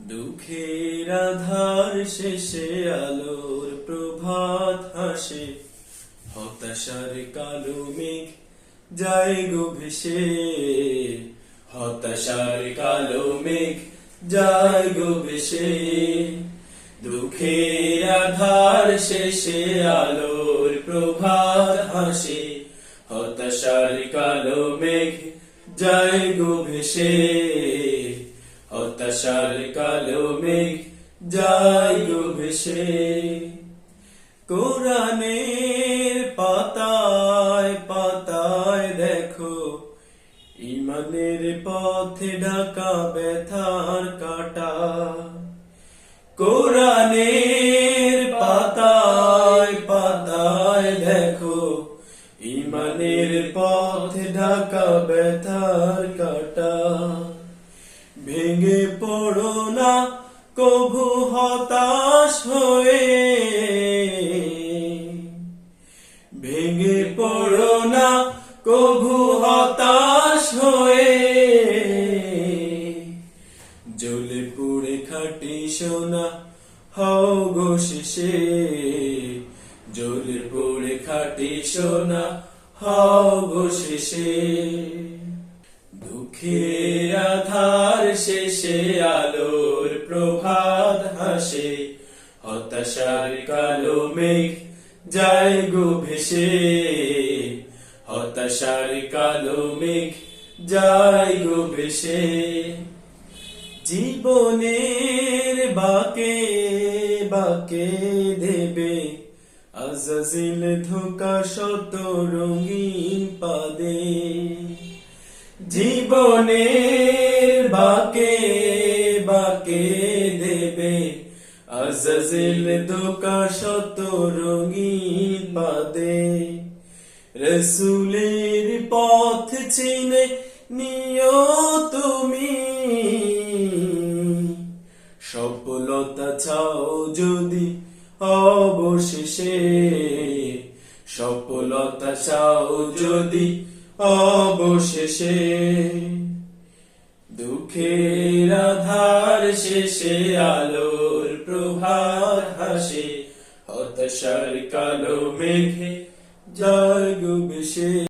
দুঃখের আধার শেষে আলোর প্রভাত হাসে, হতাশার কালো মেঘ যায় গো ভেসে, হতাশার কালো মেঘ যায় গো ভেসে। দুঃখের আধার শেষে আলোর প্রভাত হাসে, হতাশার কালো মেঘ যায় গো ভেসে, হতাশার কালো মেঘ যায় গো ভেসে। কোরআনের পাতায় পাতায় দেখো, ইমানের পথে ঢাকা ব্যথার কাঁটা। কোরআনের পাতায় পাতায় দেখো, ইমানের পথে ঢাকা ব্যথার কাঁটা। ভেঙে পড়ো না কভু হতাশ হয়ে, ভেঙে পড়ো না কভু হতাশ হয়ে। জ্বলে পুড়ে খাঁটি সোনা হও গো শেষে, জ্বলে পুড়ে খাঁটি সোনা হও গো শেষে। দুঃখের আধার শেষে আলোর প্রভাত হাসে, হতাশার কালো মেঘ যায় গো ভেসে, হতাশার কালো মেঘ যায় গো ভেসে। জীবনের বাঁকে বাঁকে দেবে আজাজিল ধোঁকা শত রঙিন পাদে। জীবনের বাঁকে বাঁকে দেবে আজাজিল ধোঁকা শত রঙিন পাদে। রসুলের পথ চিনে নিও তুমি, সফলতা চাও যদি অবশেষে, সফলতা চাও যদি অবশেষে। দুঃখের আধার শেষে আলোর প্রভাত হাসে, হতাশার কালো মেঘে যায়